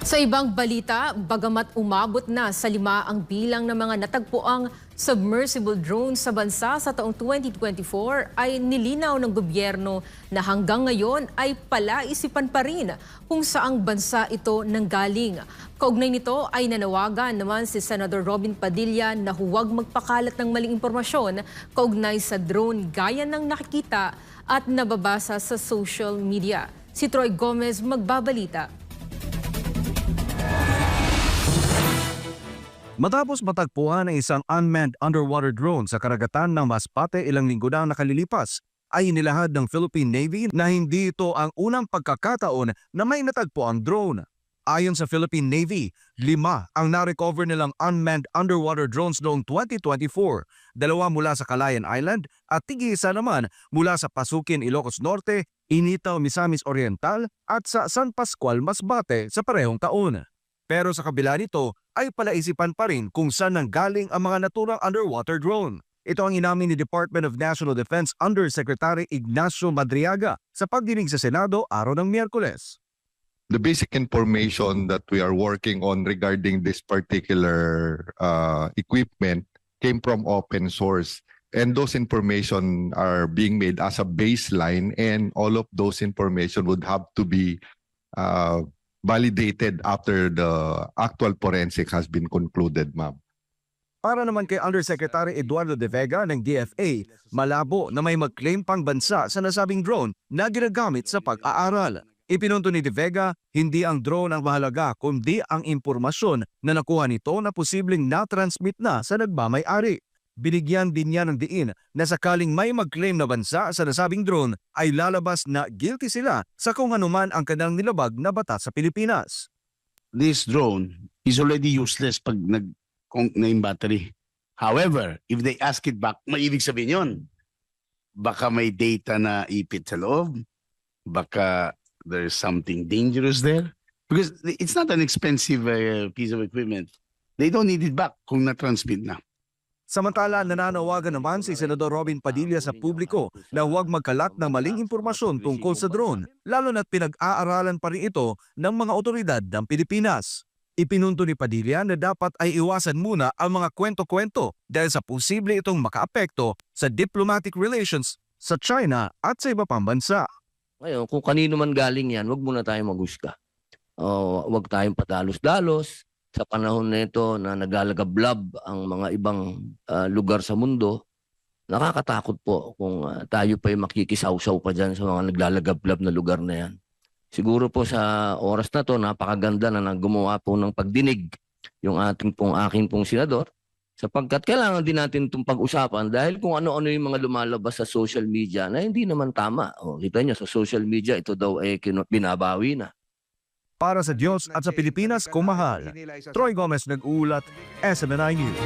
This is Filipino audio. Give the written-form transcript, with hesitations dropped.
Sa ibang balita, bagamat umabot na sa 5 ang bilang ng mga natagpuang submersible drone sa bansa sa taong 2024, ay nilinaw ng gobyerno na hanggang ngayon ay palaisipan pa rin kung saang bansa ito nanggaling. Kaugnay nito ay nanawagan naman si Senador Robin Padilla na huwag magpakalat ng maling impormasyon kaugnay sa drone gaya ng nakikita at nababasa sa social media. Si Troy Gomez magbabalita. Matapos matagpuan ang isang unmanned underwater drone sa karagatan ng Masbate ilang linggo na nakalilipas, ay inilahad ng Philippine Navy na hindi ito ang unang pagkakataon na may natagpo ang drone. Ayon sa Philippine Navy, 5 ang na-recover nilang unmanned underwater drones noong 2024, 2 mula sa Calayan Island at tig-isa naman mula sa Pasukin, Ilocos Norte, Initaw, Misamis Oriental at sa San Pascual, Masbate sa parehong taon. Pero sa kabila nito ay palaisipan pa rin kung saan nanggaling ang mga naturang underwater drone. Ito ang inamin ni Department of National Defense Undersecretary Ignacio Madriaga sa pagdinig sa Senado araw ng Miyerkules. The basic information that we are working on regarding this particular equipment came from open source. And those information are being made as a baseline, and all of those information would have to be validated after the actual forensic has been concluded, ma'am. Para naman kay Undersecretary Eduardo De Vega ng DFA, malabo na may mag-claim pang bansa sa nasabing drone na ginagamit sa pag-aaral. Ipinunto ni De Vega, hindi ang drone ang mahalaga kundi ang impormasyon na nakuha nito na posibleng na-transmit na sa nagmamay-ari. Binigyan din niya ng diin na sakaling may mag-claim na bansa sa nasabing drone ay lalabas na guilty sila sa kung anuman ang kanilang nilabag na batas sa Pilipinas. This drone is already useless pag na yung battery. However, if they ask it back, may ibig sabihin yun. Baka may data na ipit sa loob. Baka there's something dangerous there. Because it's not an expensive piece of equipment. They don't need it back kung na-transmit na. Samantala, nananawagan naman si Senador Robin Padilla sa publiko na huwag magkalat ng maling impormasyon tungkol sa drone, lalo na't pinag-aaralan pa rin ito ng mga otoridad ng Pilipinas. Ipinunto ni Padilla na dapat ay iwasan muna ang mga kwento-kwento dahil sa posible itong makaapekto sa diplomatic relations sa China at sa iba pang bansa. Ngayon, kung kanino man galing yan, huwag muna tayong maghusga. Huwag tayong padalos-dalos. Sa panahon na ito na naglalagablab ang mga ibang lugar sa mundo, nakakatakot po kung tayo pa yung makikisawsaw pa dyan sa mga naglalagablab na lugar na yan. Siguro po sa oras na to, napakaganda na gumawa po ng pagdinig yung aking pong senador, sapagkat kailangan din natin itong pag-usapan dahil kung ano-ano yung mga lumalabas sa social media na hindi naman tama. Kita nyo, sa social media, ito daw binabawi na. Para sa Diyos at sa Pilipinas kung mahal, Troy Gomez nag-uulat, SMNI News.